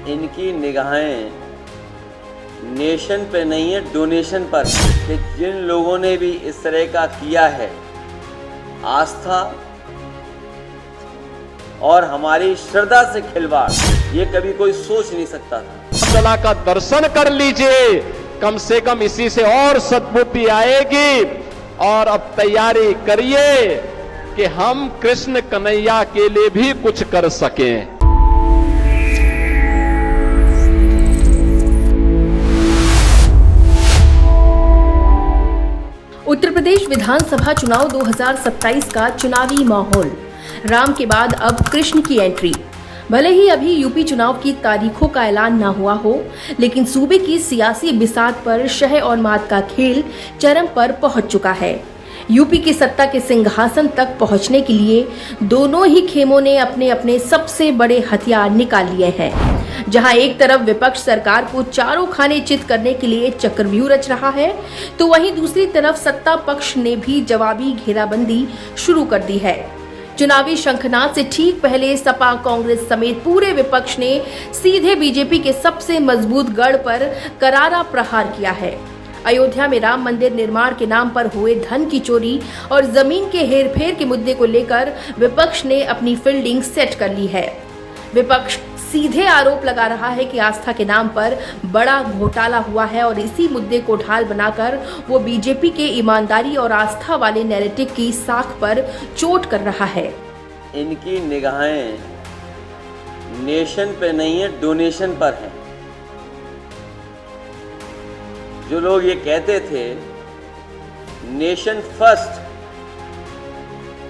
इनकी निगाहें नेशन पे नहीं है, डोनेशन पर कि जिन लोगों ने भी इस तरह का किया है, आस्था और हमारी श्रद्धा से खिलवाड़, ये कभी कोई सोच नहीं सकता था। अल्लाह का दर्शन कर लीजिए, कम से कम इसी से और सद्बुद्धि आएगी। और अब तैयारी करिए कि हम कृष्ण कन्हैया के लिए भी कुछ कर सकें। उत्तर प्रदेश विधानसभा चुनाव 2027 का चुनावी माहौल। राम के बाद अब कृष्ण की एंट्री। भले ही अभी यूपी चुनाव की तारीखों का ऐलान ना हुआ हो, लेकिन सूबे की सियासी बिसात पर शह और मात का खेल चरम पर पहुंच चुका है। यूपी की सत्ता के सिंहासन तक पहुंचने के लिए दोनों ही खेमों ने अपने अपने सबसे बड़े हथियार निकाल लिए हैं। जहां एक तरफ विपक्ष सरकार को चारों खाने चित करने के लिए चक्रव्यूह रच रहा है, तो वहीं दूसरी तरफ सत्ता पक्ष ने भी जवाबी घेराबंदी शुरू कर दी है। चुनावी शंखनाद से ठीक पहले सपा, कांग्रेस समेत पूरे विपक्ष ने सीधे बीजेपी के सबसे मजबूत गढ़ पर करारा प्रहार किया है। अयोध्या में राम मंदिर निर्माण के नाम पर हुए धन की चोरी और जमीन के हेरफेर के मुद्दे को लेकर विपक्ष ने अपनी फील्डिंग सेट कर ली है। विपक्ष सीधे आरोप लगा रहा है कि आस्था के नाम पर बड़ा घोटाला हुआ है और इसी मुद्दे को ढाल बनाकर वो बीजेपी के ईमानदारी और आस्था वाले नैरेटिव की साख पर चोट कर रहा है। इनकी निगाहें नेशन पे नहीं है, डोनेशन पर है। जो लोग ये कहते थे नेशन फर्स्ट,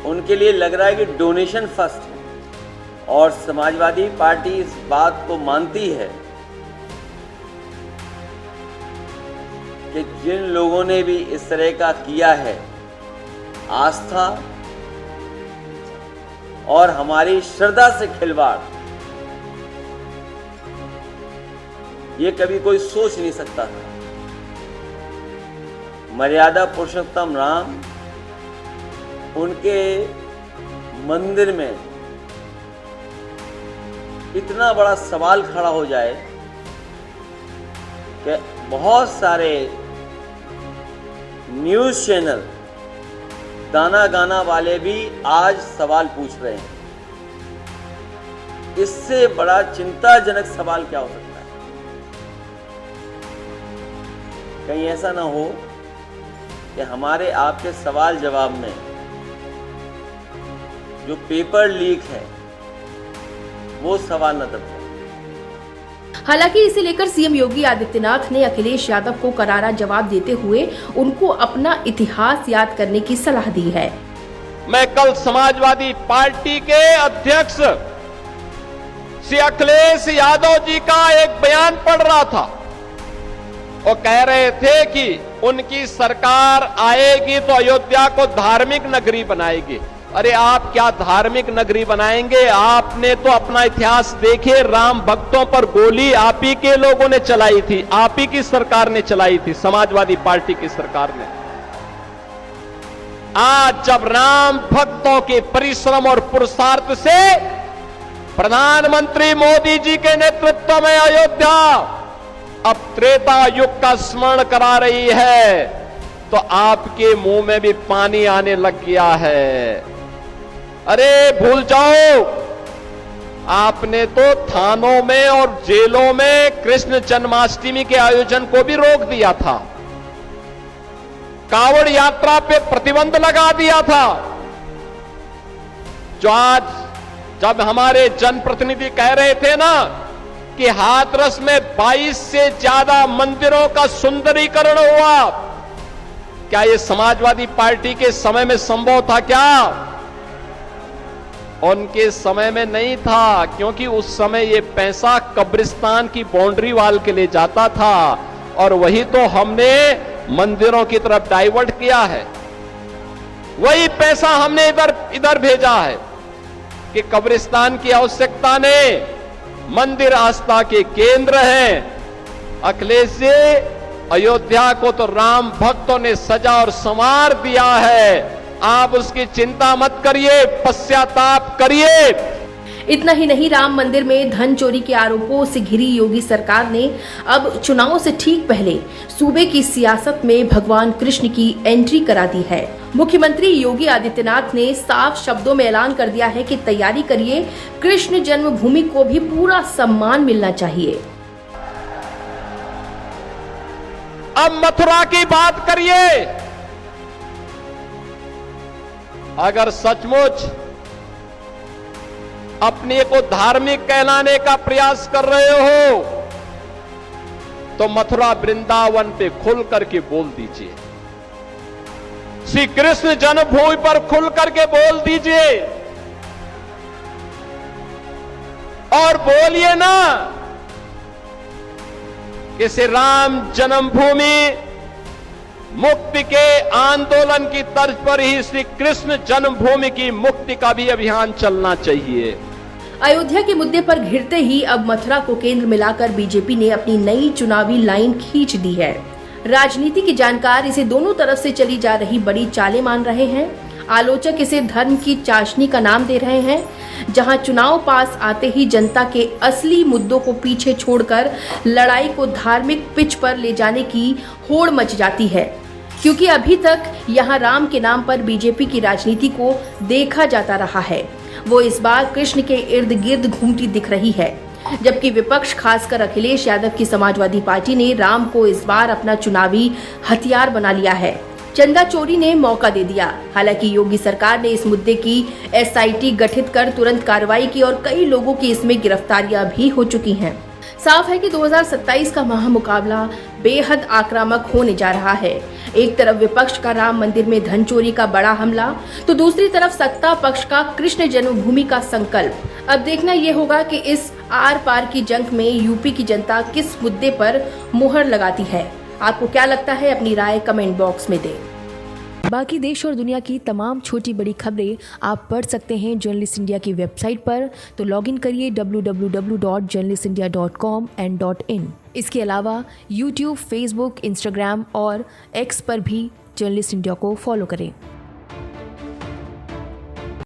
उनके लिए लग रहा है कि डोनेशन फर्स्ट है। और समाजवादी पार्टी इस बात को मानती है कि जिन लोगों ने भी इस तरह का किया है, आस्था और हमारी श्रद्धा से खिलवाड़, ये कभी कोई सोच नहीं सकता था। मर्यादा पुरुषोत्तम राम, उनके मंदिर में इतना बड़ा सवाल खड़ा हो जाए कि बहुत सारे न्यूज़ चैनल, गाना गाना वाले भी आज सवाल पूछ रहे हैं। इससे बड़ा चिंताजनक सवाल क्या हो सकता है? कहीं ऐसा ना हो कि हमारे आपके सवाल जवाब में जो पेपर लीक है वो सवाल न दर्ज। हालांकि इसे लेकर सीएम योगी आदित्यनाथ ने अखिलेश यादव को करारा जवाब देते हुए उनको अपना इतिहास याद करने की सलाह दी है। मैं कल समाजवादी पार्टी के अध्यक्ष श्री अखिलेश यादव जी का एक बयान पढ़ रहा था। वो कह रहे थे कि उनकी सरकार आएगी तो अयोध्या को धार्मिक नगरी बनाएगी। अरे आप क्या धार्मिक नगरी बनाएंगे? आपने तो अपना इतिहास देखे, राम भक्तों पर गोली आप ही के लोगों ने चलाई थी, आप ही की सरकार ने चलाई थी, समाजवादी पार्टी की सरकार ने। आज जब राम भक्तों के परिश्रम और पुरुषार्थ से प्रधानमंत्री मोदी जी के नेतृत्व में अयोध्या अब त्रेता युग का स्मरण करा रही है, तो आपके मुंह में भी पानी आने लग गया है। अरे भूल जाओ, आपने तो थानों में और जेलों में कृष्ण जन्माष्टमी के आयोजन को भी रोक दिया था, कांवड़ यात्रा पे प्रतिबंध लगा दिया था। जो आज जब हमारे जनप्रतिनिधि कह रहे थे ना कि हाथरस में 22 से ज्यादा मंदिरों का सुंदरीकरण हुआ, क्या यह समाजवादी पार्टी के समय में संभव था? क्या उनके समय में नहीं था, क्योंकि उस समय यह पैसा कब्रिस्तान की बाउंड्री वाल के लिए जाता था और वही तो हमने मंदिरों की तरफ डाइवर्ट किया है। वही पैसा हमने इधर भेजा है कि कब्रिस्तान की आवश्यकता नहीं, मंदिर आस्था के केंद्र हैं। अखिलेश जी, अयोध्या को तो राम भक्तों ने सजा और संवार दिया है, आप उसकी चिंता मत करिए, पश्चाताप करिए। इतना ही नहीं, राम मंदिर में धन चोरी के आरोपों से घिरी योगी सरकार ने अब चुनाव से ठीक पहले सूबे की सियासत में भगवान कृष्ण की एंट्री करा दी है। मुख्यमंत्री योगी आदित्यनाथ ने साफ शब्दों में ऐलान कर दिया है कि तैयारी करिए, कृष्ण जन्मभूमि को भी पूरा सम्मान मिलना चाहिए। अब मथुरा की बात करिए। अगर सचमुच अपने को धार्मिक कहलाने का प्रयास कर रहे हो तो मथुरा वृंदावन पे खुल करके बोल दीजिए, श्री कृष्ण जन्मभूमि पर खुल करके बोल दीजिए और बोलिए ना कि श्री राम जन्मभूमि मुक्ति के आंदोलन की तर्ज पर ही श्री कृष्ण जन्मभूमि की मुक्ति का भी अभियान चलना चाहिए। अयोध्या के मुद्दे पर घिरते ही अब मथुरा को केंद्र मिलाकर बीजेपी ने अपनी नई चुनावी लाइन खींच दी है। राजनीति के जानकार इसे दोनों तरफ से चली जा रही बड़ी चालें मान रहे हैं। आलोचक इसे धर्म की चाशनी का नाम दे रहे हैं, जहां चुनाव पास आते ही जनता के असली मुद्दों को पीछे छोड़कर लड़ाई को धार्मिक पिच पर ले जाने की होड़ मच जाती है, क्योंकि अभी तक यहां राम के नाम पर बीजेपी की राजनीति को देखा जाता रहा है। वो इस बार कृष्ण के इर्द गिर्द घूमती दिख रही है, जबकि विपक्ष खासकर अखिलेश यादव की समाजवादी पार्टी ने राम को इस बार अपना चुनावी हथियार बना लिया है। चंदा चोरी ने मौका दे दिया। हालांकि योगी सरकार ने इस मुद्दे की एसआईटी गठित कर तुरंत कार्रवाई की और कई लोगों की इसमें गिरफ्तारियां भी हो चुकी हैं। साफ है कि 2027 का महामुकाबला बेहद आक्रामक होने जा रहा है। एक तरफ विपक्ष का राम मंदिर में धन चोरी का बड़ा हमला, तो दूसरी तरफ सत्ता पक्ष का कृष्ण जन्मभूमि का संकल्प। अब देखना यह होगा कि इस आर पार की जंग में यूपी की जनता किस मुद्दे पर मुहर लगाती है। आपको क्या लगता है? अपनी राय कमेंट बॉक्स में दें। बाकी देश और दुनिया की तमाम छोटी बड़ी खबरें आप पढ़ सकते हैं जर्नलिस्ट इंडिया की वेबसाइट पर। तो लॉगिन करिए www.journalistindia.com and .in। इसके अलावा यूट्यूब, फेसबुक, इंस्टाग्राम और एक्स पर भी जर्नलिस्ट इंडिया को फॉलो करें।